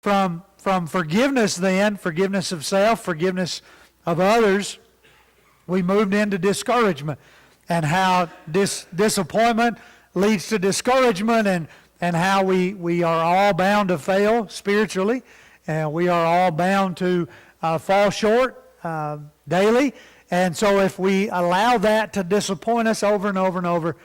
From forgiveness then, forgiveness of self, forgiveness of others, we moved into discouragement and how disappointment leads to discouragement and how we are all bound to fail spiritually, and we are all bound to fall short daily. And so if we allow that to disappoint us over and over and over,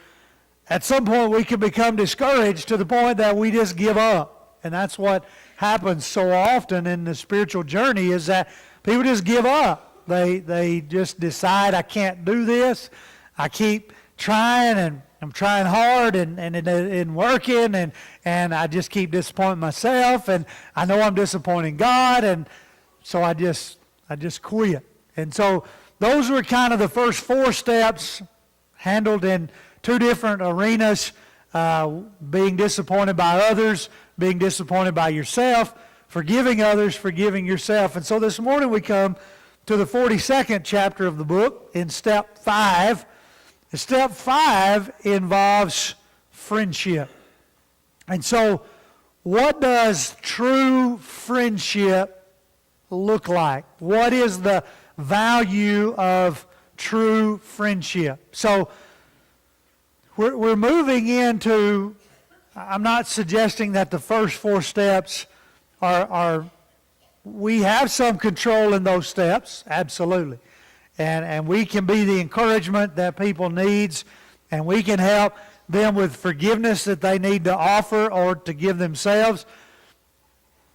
at some point we can become discouraged to the point that we just give up. And that's what happens so often in the spiritual journey, is that people just give up. They just decide, I can't do this. I keep trying, and I'm trying hard and working, and I just keep disappointing myself, and I know I'm disappointing God, and so I just quit. And so those were kind of the first 4 steps, handled in 2 different arenas: being disappointed by others, being disappointed by yourself, forgiving others, forgiving yourself. And so this morning we come to the 42nd chapter of the book in step 5. And step 5 involves friendship. And so what does true friendship look like? What is the value of true friendship? So we're moving into, I'm not suggesting that the first 4 steps are we have some control in those steps, absolutely. And we can be the encouragement that people needs, and we can help them with forgiveness that they need to offer or to give themselves.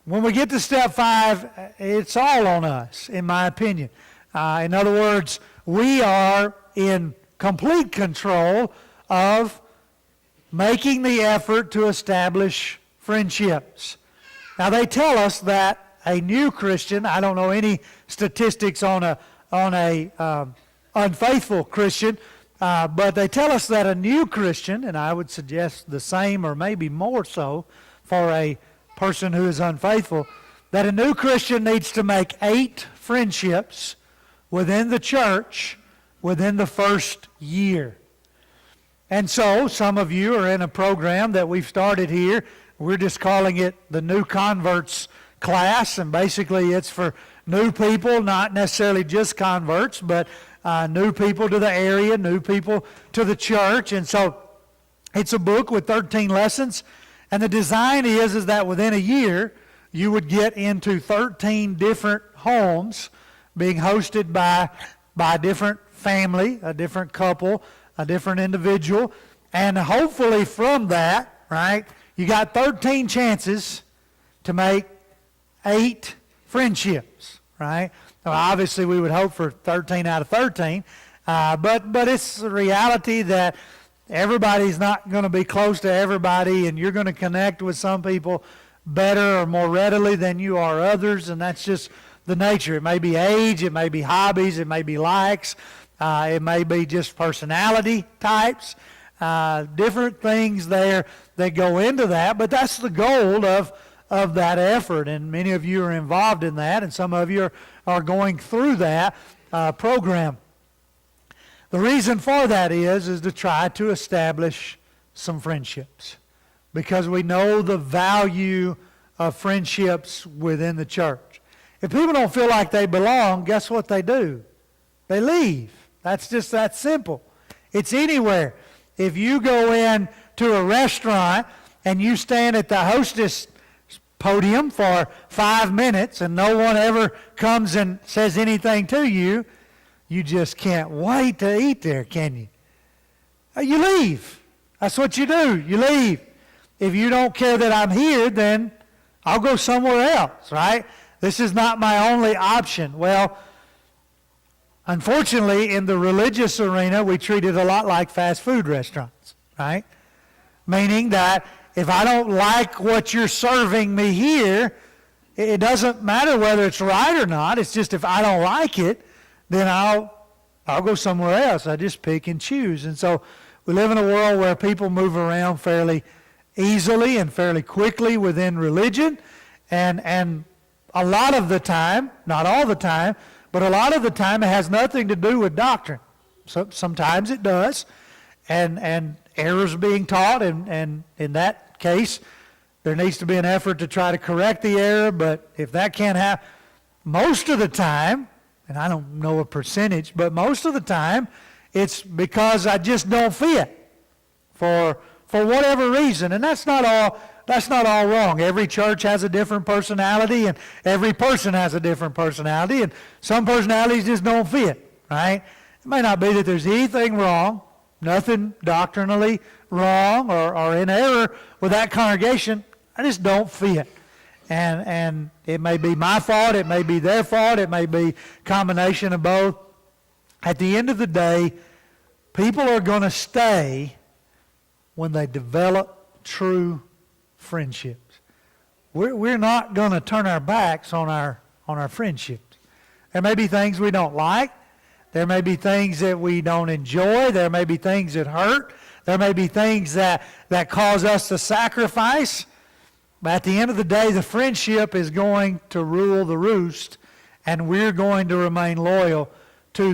When we get to step 5, it's all on us, in my opinion. In other words, we are in complete control of making the effort to establish friendships. Now, they tell us that a new Christian, I don't know any statistics on a unfaithful Christian, but they tell us that a new Christian, and I would suggest the same or maybe more so for a person who is unfaithful, that a new Christian needs to make 8 friendships within the church within the first year. And so some of you are in a program that we've started here. We're just calling it the New Converts class, and basically it's for new people, not necessarily just converts, but new people to the area, new people to the church. And so it's a book with 13 lessons, and the design is that within a year you would get into 13 different homes being hosted by a different family, a different couple, a different individual, and hopefully from that, right, you got 13 chances to make 8 friendships, right? Now, obviously, we would hope for 13 out of 13, but it's the reality that everybody's not going to be close to everybody, and you're going to connect with some people better or more readily than you are others, and that's just the nature. It may be age, it may be hobbies, it may be likes, it may be just personality types, different things there that go into that, but that's the goal of that effort, and many of you are involved in that, and some of you are going through that program. The reason for that is to try to establish some friendships, because we know the value of friendships within the church. If people don't feel like they belong, guess what they do? They leave. That's just that simple. It's anywhere. If you go in to a restaurant and you stand at the hostess podium for 5 minutes and no one ever comes and says anything to you, you just can't wait to eat there, can you? You leave. That's what you do. You leave. If you don't care that I'm here, then I'll go somewhere else, right? This is not my only option. Well, unfortunately, in the religious arena, we treat it a lot like fast food restaurants, right? Meaning that if I don't like what you're serving me here, it doesn't matter whether it's right or not. It's just if I don't like it, then I'll go somewhere else. I just pick and choose. And so we live in a world where people move around fairly easily and fairly quickly within religion. And a lot of the time, not all the time, but a lot of the time it has nothing to do with doctrine. So sometimes it does. And errors being taught, and in that case, There needs to be an effort to try to correct the error, but if that can't happen, most of the time, and I don't know a percentage, but most of the time, it's because I just don't fit for whatever reason. And that's not all wrong. Every church has a different personality, and every person has a different personality, and some personalities just don't fit, right? It may not be that there's anything wrong, nothing doctrinally wrong or in error with that congregation. I just don't fit. And it may be my fault, it may be their fault, it may be a combination of both. At the end of the day, people are going to stay when they develop true friendships. We're not going to turn our backs on our friendships. There may be things we don't like. There may be things that we don't enjoy. There may be things that hurt. There may be things that cause us to sacrifice. But at the end of the day, the friendship is going to rule the roost, and we're going to remain loyal to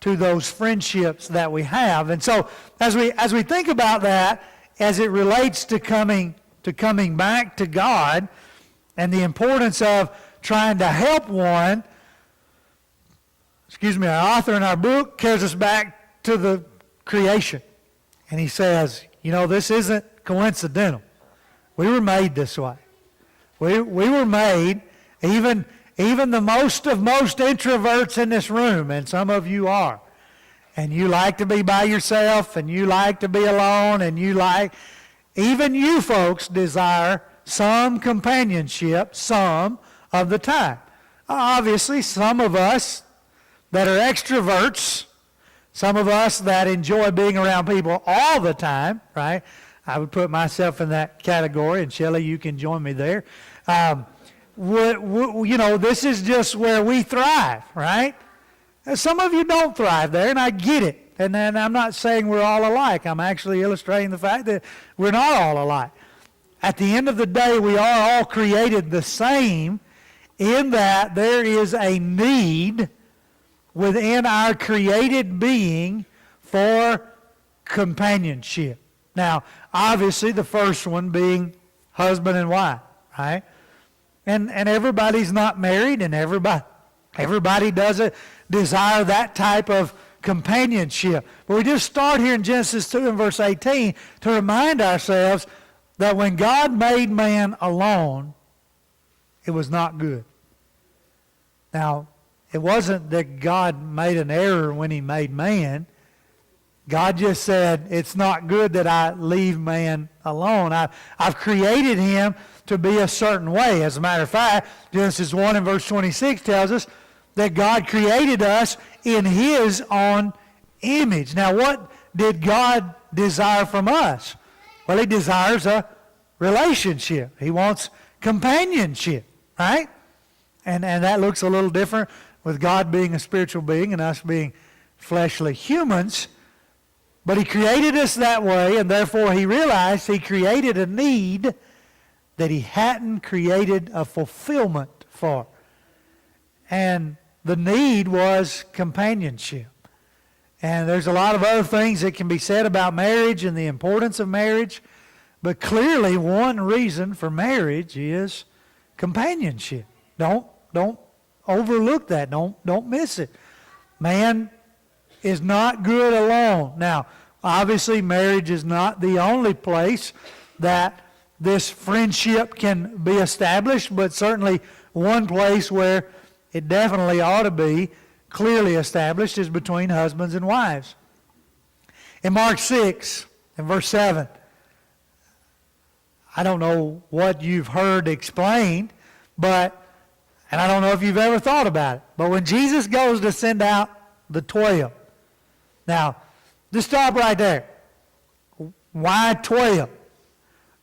those friendships that we have. And so, as we think about that, as it relates to coming back to God, and the importance of trying to help one, our author in our book carries us back to the creation, and he says, this isn't coincidental. We were made this way. We were made, even the most introverts in this room, and some of you are, and you like to be by yourself, and you like to be alone, and even you folks desire some companionship some of the time. Obviously, some of us that are extroverts, some of us that enjoy being around people all the time, right? I would put myself in that category, and Shelley, you can join me there. This is just where we thrive, right? Some of you don't thrive there, and I get it. And then I'm not saying we're all alike. I'm actually illustrating the fact that we're not all alike. At the end of the day, we are all created the same in that there is a need within our created being for companionship. Now, obviously, the first one being husband and wife, right? And everybody's not married, and everybody doesn't desire that type of companionship. But we just start here in Genesis 2 and verse 18 to remind ourselves that when God made man alone, it was not good. Now, it wasn't that God made an error when he made man. God just said, it's not good that I leave man alone. I've created him to be a certain way. As a matter of fact, Genesis 1 and verse 26 tells us that God created us in his own image. Now, what did God desire from us? Well, he desires a relationship. He wants companionship, right? And that looks a little different with God being a spiritual being and us being fleshly humans. But he created us that way, and therefore he realized he created a need that he hadn't created a fulfillment for. And the need was companionship. And there's a lot of other things that can be said about marriage and the importance of marriage, but clearly one reason for marriage is companionship. Don't overlook that. Don't miss it. Man is not good alone. Now, obviously, marriage is not the only place that this friendship can be established, but certainly one place where it definitely ought to be clearly established is between husbands and wives. In Mark 6 and verse 7, I don't know what you've heard explained, and I don't know if you've ever thought about it, but when Jesus goes to send out the 12, now, just stop right there. Why 12?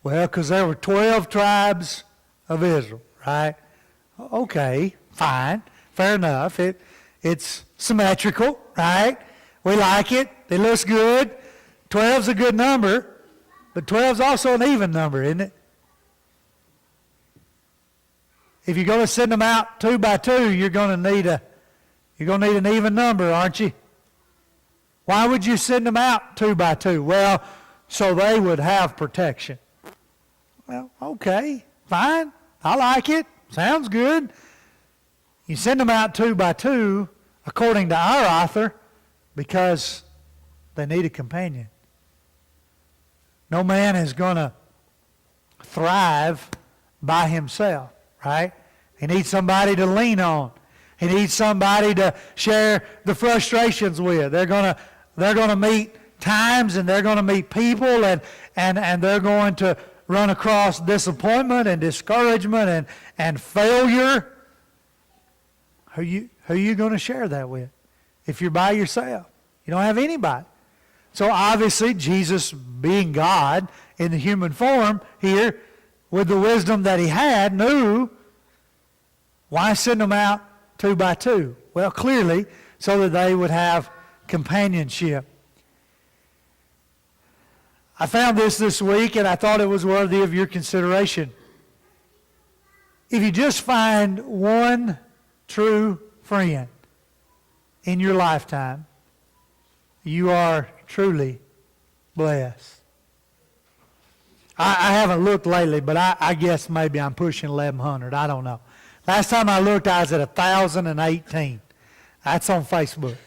Well, because there were 12 tribes of Israel, right? Okay, fine, fair enough. It's symmetrical, right? We like it. It looks good. 12's a good number, but 12's also an even number, isn't it? If you're going to send them out 2 by 2, you're going to need an even number, aren't you? Why would you send them out 2 by 2? Well, so they would have protection. Well, okay, fine. I like it. Sounds good. You send them out 2 by 2, according to our author, because they need a companion. No man is going to thrive by himself, right? He needs somebody to lean on. He needs somebody to share the frustrations with. They're going to meet times, and they're going to meet people, and they're going to run across disappointment and discouragement and failure. Who are you going to share that with if you're by yourself? You don't have anybody. So obviously, Jesus, being God in the human form here, with the wisdom that he had, knew, why send them out 2 by 2? Well, clearly, so that they would have companionship. I found this week, and I thought it was worthy of your consideration. If you just find one true friend in your lifetime, you are truly blessed. I haven't looked lately, but I guess maybe I'm pushing 1,100. I don't know. Last time I looked, I was at 1,018. That's on Facebook.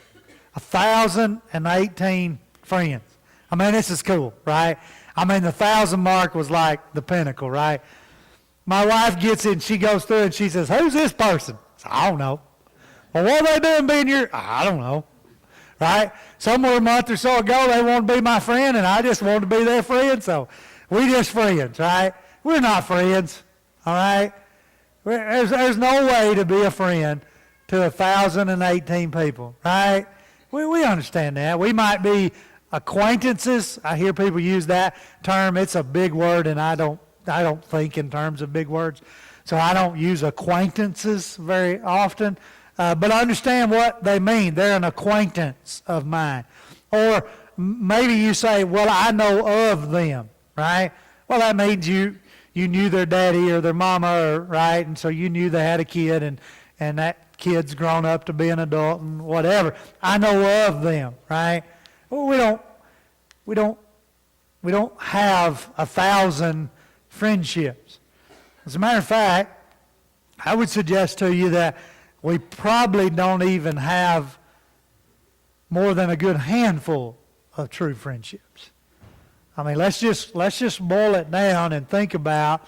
1,018 friends. I mean, this is cool, right? I mean, the 1,000 mark was like the pinnacle, right? My wife gets in, she goes through and she says, "Who's this person?" I don't know. Well, what are they doing being your? I don't know. Right? Somewhere a month or so ago, they wanted to be my friend, and I just wanted to be their friend, so we just friends, right? We're not friends, all right? There's no way to be a friend to 1,018 people, right? We understand that. We might be acquaintances. I hear people use that term. It's a big word, and I don't think in terms of big words, so I don't use acquaintances very often. But I understand what they mean. They're an acquaintance of mine. Or maybe you say, well, I know of them, right? Well, that means you knew their daddy or their mama, right? And so you knew they had a kid, and that kid's grown up to be an adult and whatever. I know of them, right? Well, we don't have 1,000 friendships. As a matter of fact, I would suggest to you that we probably don't even have more than a good handful of true friendships. I mean, let's just boil it down and think about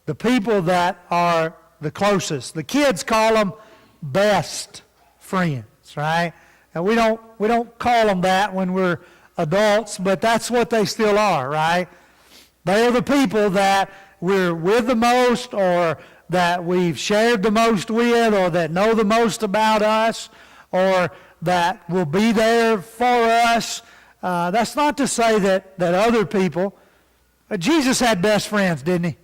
the people that are the closest. The kids call them best friends, right? And we don't call them that when we're adults, but that's what they still are, right? They are the people that we're with the most, or that we've shared the most with, or that know the most about us, or that will be there for us. That's not to say that other people... Jesus had best friends, didn't he?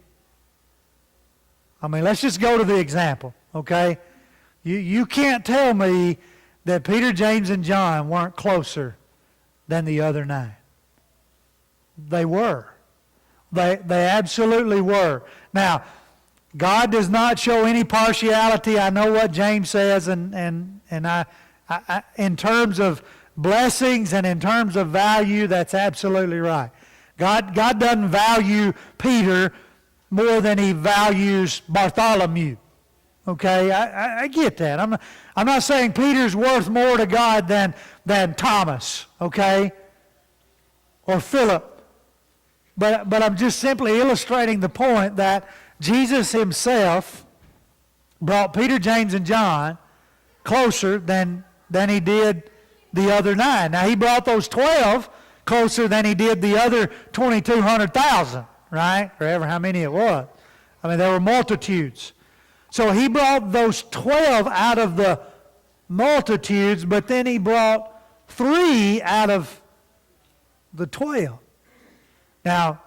I mean, let's just go to the example, okay? You can't tell me that Peter, James, and John weren't closer than the other 9. They were. They absolutely were. Now, God does not show any partiality. I know what James says, and I in terms of blessings and in terms of value, that's absolutely right. God doesn't value Peter more than he values Bartholomew. Okay, I get that. I'm not saying Peter's worth more to God than Thomas, okay, or Philip. But I'm just simply illustrating the point that Jesus himself brought Peter, James, and John closer than he did the other 9. Now, he brought those 12 closer than he did the other 2,200,000, right? Or ever how many it was. I mean, there were multitudes. So he brought those 12 out of the multitudes, but then he brought 3 out of the 12. Now,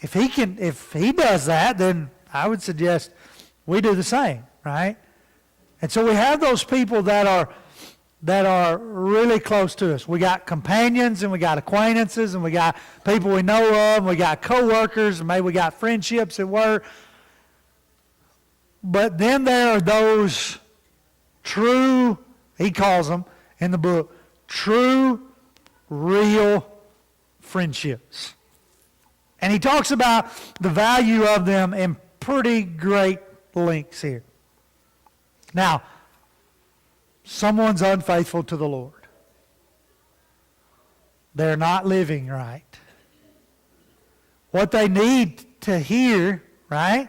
if he does that, then I would suggest we do the same, right? And so we have those people that are really close to us. We got companions, and we got acquaintances, and we got people we know of, and we got co-workers, and maybe we got friendships at work. But then there are those true, he calls them in the book, true, real friendships. And he talks about the value of them in pretty great lengths here. Now, someone's unfaithful to the Lord. They're not living right. What they need to hear, right,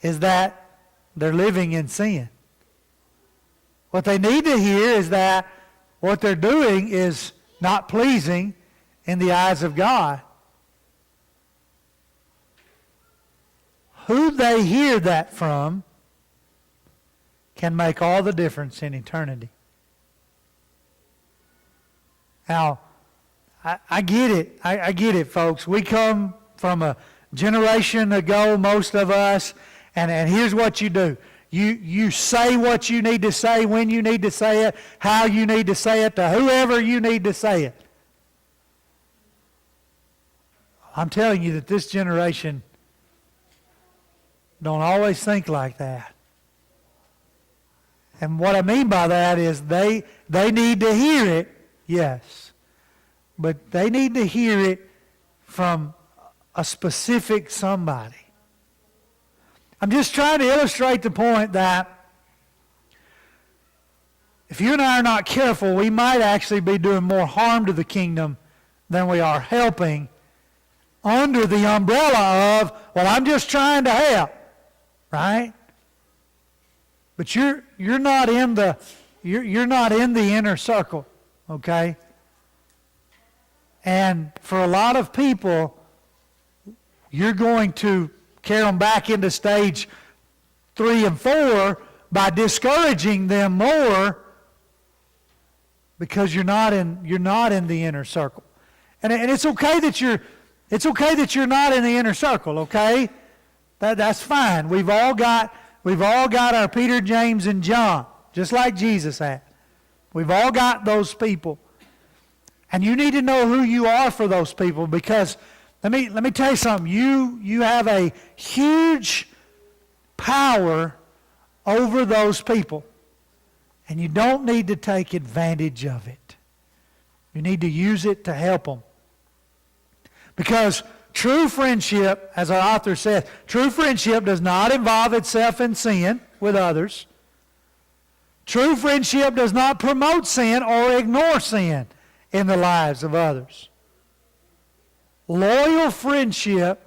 is that they're living in sin. What they need to hear is that what they're doing is not pleasing in the eyes of God. Who they hear that from can make all the difference in eternity. Now, I get it. I get it, folks. We come from a generation ago, most of us, and here's what you do. You say what you need to say, when you need to say it, how you need to say it, to whoever you need to say it. I'm telling you that this generation don't always think like that. And what I mean by that is they need to hear it, yes. But they need to hear it from a specific somebody. I'm just trying to illustrate the point that if you and I are not careful, we might actually be doing more harm to the kingdom than we are helping under the umbrella of, well, I'm just trying to help, right? But you're not in the inner circle, okay? And for a lot of people, you're going to carry them back into stage 3 and 4 by discouraging them more because you're not in the inner circle. And it's okay that you're not in the inner circle, okay? That's fine. We've all got our Peter, James, and John, just like Jesus had. We've all got those people. And you need to know who you are for those people, because let me tell you something. You have a huge power over those people. And you don't need to take advantage of it. You need to use it to help them. Because true friendship, as our author says, true friendship does not involve itself in sin with others. True friendship does not promote sin or ignore sin in the lives of others. Loyal friendship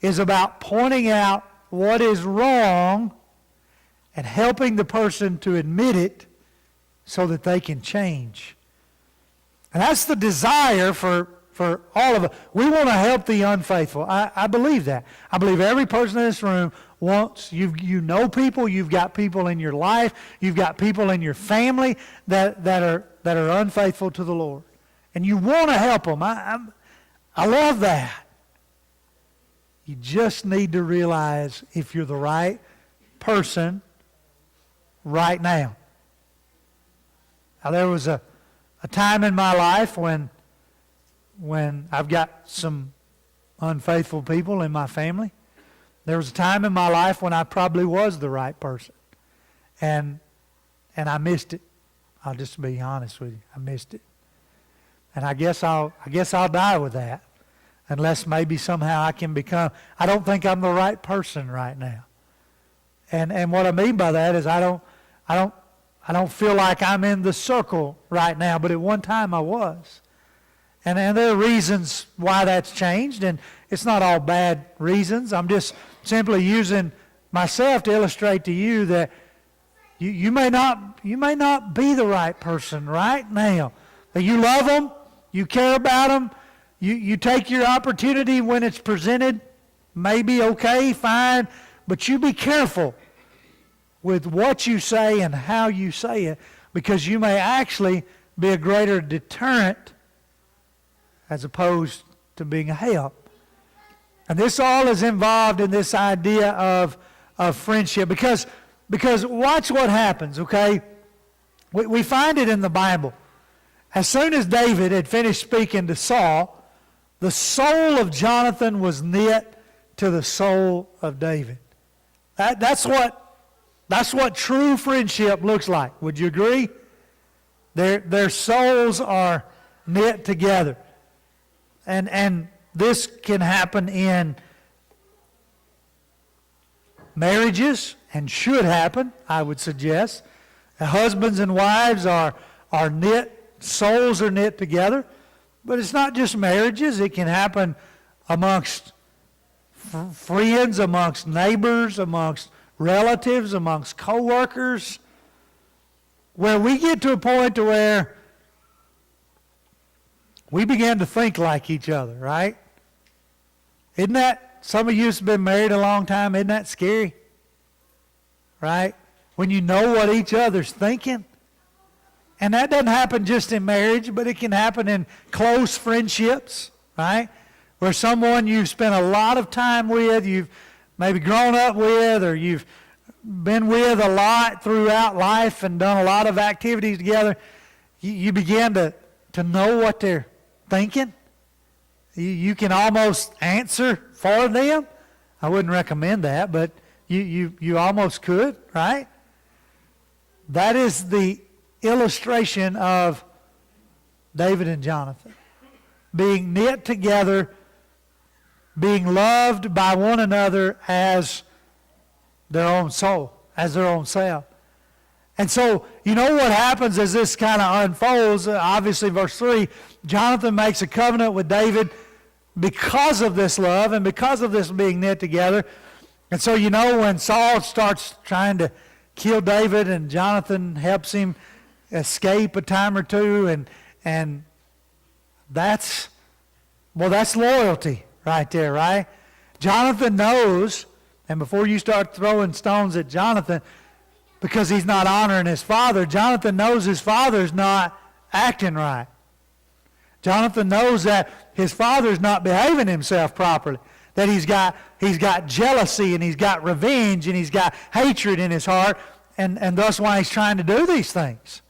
is about pointing out what is wrong and helping the person to admit it so that they can change. And that's the desire for all of us. We want to help the unfaithful. I believe that. I believe every person in this room wants, you know people, you've got people in your life, you've got people in your family that are unfaithful to the Lord. And you want to help them. I love that. You just need to realize if you're the right person right now. Now, there was a time in my life when I've got some unfaithful people in my family. There was a time in my life when I probably was the right person. And I missed it. I'll just be honest with you. I missed it. And I guess I'll die with that. Unless maybe somehow I can become, I don't think I'm the right person right now. And what I mean by that is I don't feel like I'm in the circle right now, but at one time I was. And there are reasons why that's changed, and it's not all bad reasons. I'm just simply using myself to illustrate to you that you may not be the right person right now. But you love them, you care about them, you take your opportunity when it's presented, maybe okay, fine, but you be careful with what you say and how you say it, because you may actually be a greater deterrent as opposed to being a help. And this all is involved in this idea of friendship, because watch what happens, okay? We find it in the Bible. As soon as David had finished speaking to Saul, the soul of Jonathan was knit to the soul of David. That's what true friendship looks like. Would you agree? Their souls are knit together. And this can happen in marriages and should happen, I would suggest. Husbands and wives are knit, souls are knit together. But it's not just marriages. It can happen amongst friends, amongst neighbors, amongst relatives, amongst co-workers, where we get to a point to where we begin to think like each other, right? Isn't that, some of you have been married a long time, isn't that scary? Right? When you know what each other's thinking. And that doesn't happen just in marriage, but it can happen in close friendships, right? Where someone you've spent a lot of time with, you've maybe grown up with, or you've been with a lot throughout life and done a lot of activities together, you begin to know what they're thinking. You can almost answer for them. I wouldn't recommend that, but you almost could, right? That is the illustration of David and Jonathan. Being knit together, being loved by one another as their own soul, as their own self. And so, you know what happens as this kind of unfolds? Obviously, verse 3, Jonathan makes a covenant with David because of this love and because of this being knit together. And so, you know, when Saul starts trying to kill David and Jonathan helps him escape a time or two, and that's loyalty right there, right? Jonathan knows, and before you start throwing stones at Jonathan because he's not honoring his father, Jonathan knows his father's not acting right. Jonathan knows that his father's not behaving himself properly, that he's got jealousy and he's got revenge and he's got hatred in his heart, and thus why he's trying to do these things.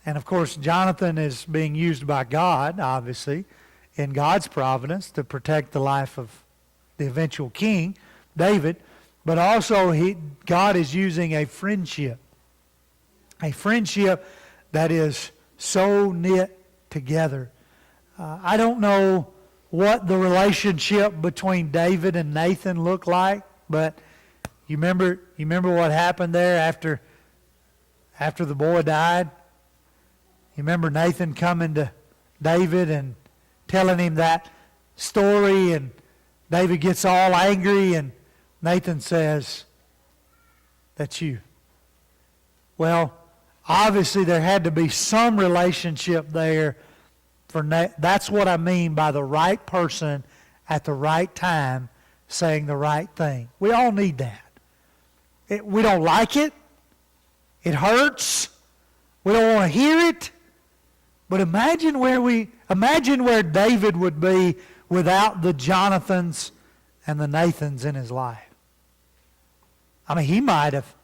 And of course, Jonathan is being used by God, obviously, in God's providence to protect the life of the eventual king, David. But also, God is using a friendship that is so knit together. I don't know what the relationship between David and Nathan looked like, but you remember what happened there after the boy died? You remember Nathan coming to David and telling him that story, and David gets all angry, and Nathan says, "That's you." Well, obviously there had to be some relationship there. That's what I mean by the right person at the right time saying the right thing. We all need that. We don't like it. It hurts. We don't want to hear it. But imagine where David would be without the Jonathans and the Nathans in his life. I mean, he might have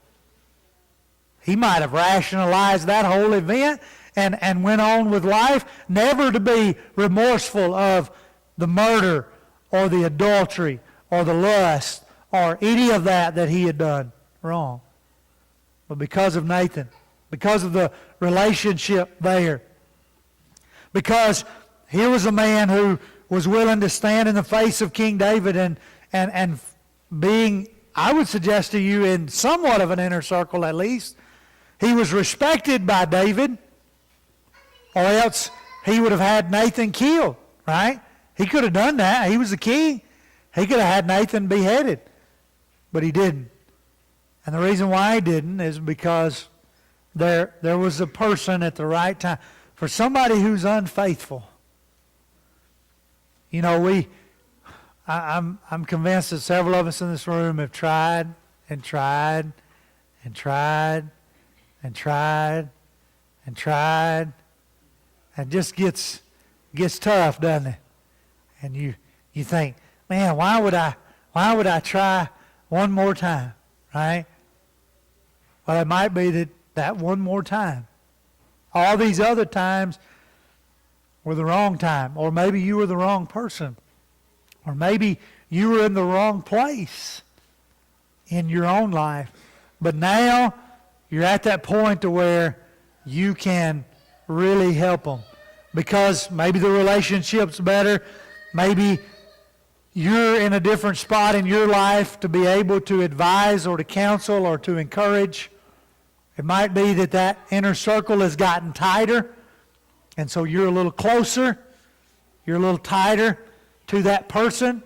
rationalized that whole event and went on with life, never to be remorseful of the murder or the adultery or the lust or any of that he had done wrong. But because of Nathan, because of the relationship there, because here was a man who was willing to stand in the face of King David and being, I would suggest to you, in somewhat of an inner circle at least, he was respected by David, or else he would have had Nathan killed, right? He could have done that. He was the king. He could have had Nathan beheaded, but he didn't. And the reason why he didn't is because there was a person at the right time. For somebody who's unfaithful, you know, I'm convinced that several of us in this room have tried and tried and tried and tried and tried, and just gets tough, doesn't it? And you think, man, why would I try one more time, right? Well, it might be that one more time. All these other times were the wrong time. Or maybe you were the wrong person. Or maybe you were in the wrong place in your own life. But now you're at that point to where you can really help them. Because maybe the relationship's better Maybe you're in a different spot in your life to be able to advise or to counsel or to encourage. It might be that that inner circle has gotten tighter, and so you're a little closer, you're a little tighter to that person,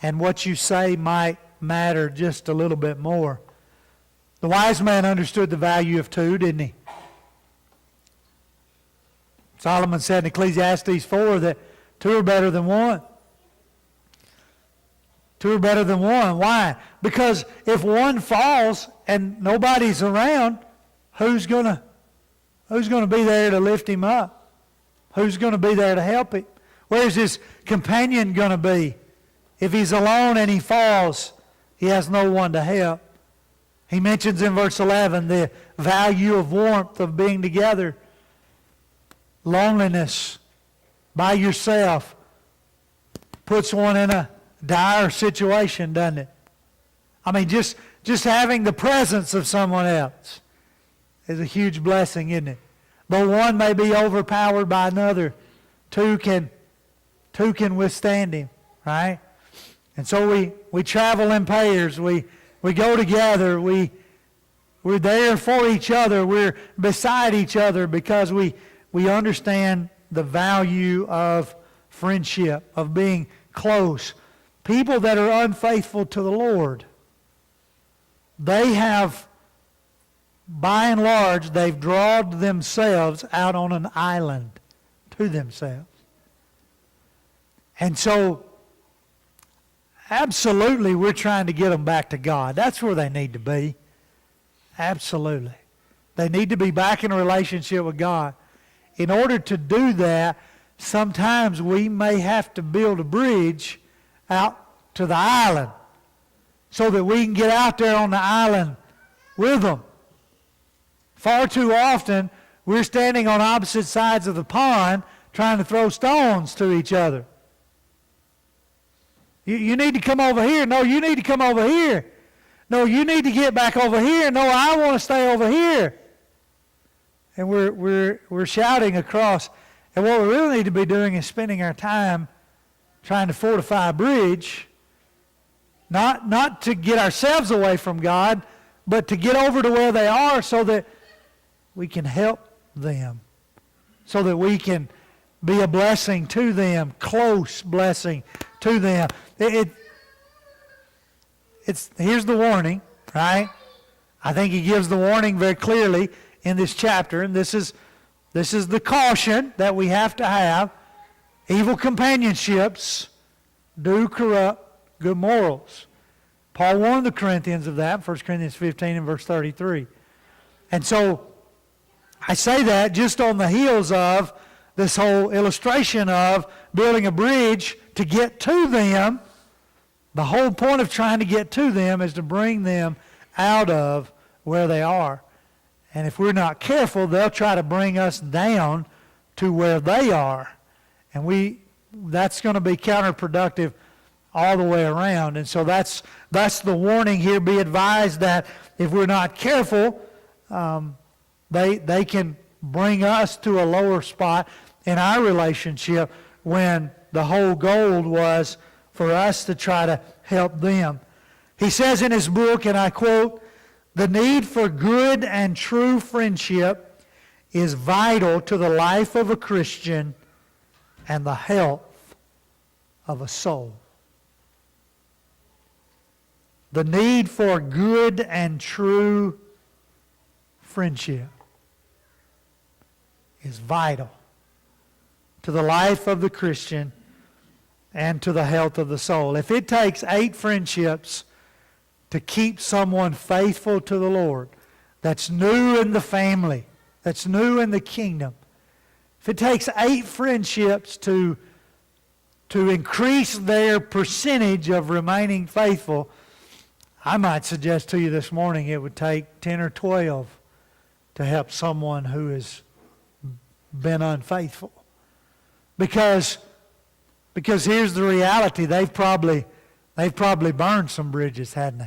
and what you say might matter just a little bit more. The wise man understood the value of two, didn't he? Solomon said in Ecclesiastes 4 that two are better than one. Two are better than one. Why? Because if one falls and nobody's around, who's going to be there to lift him up? Who's going to be there to help him? Where's his companion going to be? If he's alone and he falls, he has no one to help. He mentions in verse 11 the value of warmth, of being together. Loneliness by yourself puts one in a dire situation, doesn't it? I mean, just having the presence of someone else is a huge blessing, isn't it? But one may be overpowered by another. Two can withstand him, right? And so we travel in pairs. We go together. We're there for each other. We're beside each other because we understand the value of friendship, of being close. People that are unfaithful to the Lord, they have, by and large, they've drawn themselves out on an island to themselves. And so, absolutely, we're trying to get them back to God. That's where they need to be. Absolutely. They need to be back in a relationship with God. In order to do that, sometimes we may have to build a bridge out to the island so that we can get out there on the island with them. Far too often, we're standing on opposite sides of the pond trying to throw stones to each other. You need to come over here. No, you need to come over here. No, you need to get back over here. No, I want to stay over here. And we're shouting across. And what we really need to be doing is spending our time trying to fortify a bridge, not to get ourselves away from God, but to get over to where they are so that we can help them, so that we can be a blessing to them, close blessing to them. Here's the warning, right? I think he gives the warning very clearly in this chapter, and this is the caution that we have to have. Evil companionships do corrupt good morals. Paul warned the Corinthians of that, 1 Corinthians 15 and verse 33. And so I say that just on the heels of this whole illustration of building a bridge to get to them. The whole point of trying to get to them is to bring them out of where they are. And if we're not careful, they'll try to bring us down to where they are. And that's going to be counterproductive all the way around. And so that's the warning here. Be advised that if we're not careful, they can bring us to a lower spot in our relationship when the whole goal was for us to try to help them. He says in his book, and I quote, "The need for good and true friendship is vital to the life of a Christian and the health of a soul." The need for good and true friendship is vital to the life of the Christian and to the health of the soul. If it takes 8 friendships to keep someone faithful to the Lord, that's new in the family, that's new in the kingdom, if it takes 8 friendships to increase their percentage of remaining faithful, I might suggest to you this morning it would take 10 or 12 to help someone who has been unfaithful. Because here's the reality, they've probably burned some bridges, hadn't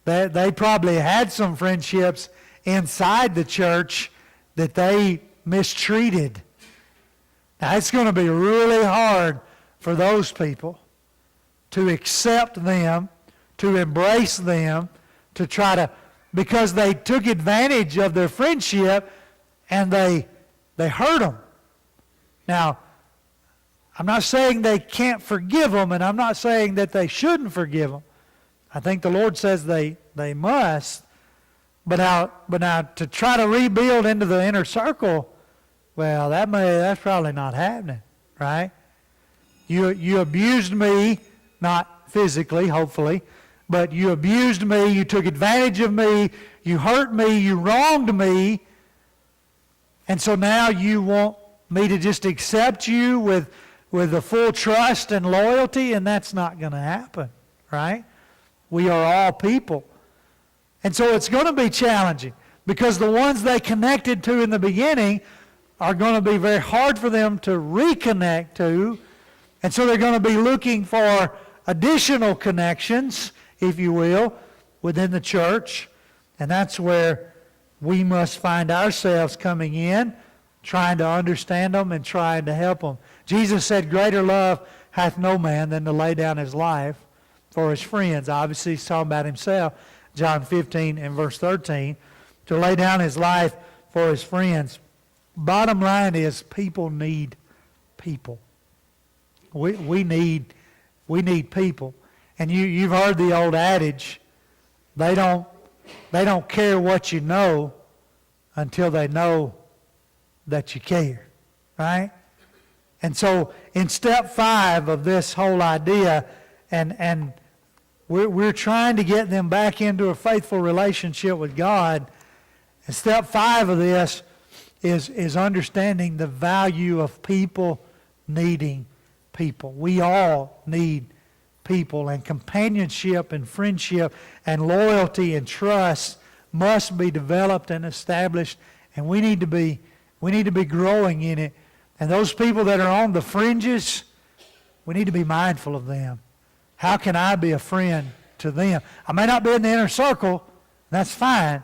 they? They probably had some friendships inside the church that they mistreated. Now, it's going to be really hard for those people to accept them, to embrace them, to try to, because they took advantage of their friendship and they hurt them. Now, I'm not saying they can't forgive them, and I'm not saying that they shouldn't forgive them. I think the Lord says they must. But now to try to rebuild into the inner circle, well, that's probably not happening, right? You abused me, not physically, hopefully, but you abused me, you took advantage of me, you hurt me, you wronged me, and so now you want me to just accept you with the full trust and loyalty, and that's not going to happen, right? We are all people. And so it's going to be challenging because the ones they connected to in the beginning are going to be very hard for them to reconnect to. And so they're going to be looking for additional connections, if you will, within the church. And that's where we must find ourselves coming in, trying to understand them and trying to help them. Jesus said, greater love hath no man than to lay down his life for his friends. Obviously, he's talking about himself. John 15 and verse 13, to lay down his life for his friends. Bottom line is people need people. We need people. And you've heard the old adage, they don't care what you know until they know that you care, right? And so in step 5 of this whole idea, and we're trying to get them back into a faithful relationship with God. And step 5 of this is understanding the value of people needing people. We all need people, and companionship and friendship and loyalty and trust must be developed and established, and we need to be growing in it. And those people that are on the fringes, we need to be mindful of them. How can I be a friend to them? I may not be in the inner circle, that's fine,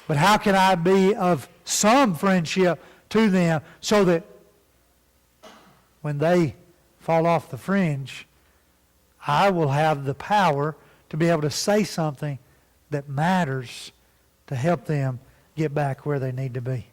but how can I be of some friendship to them so that when they fall off the fringe, I will have the power to be able to say something that matters to help them get back where they need to be.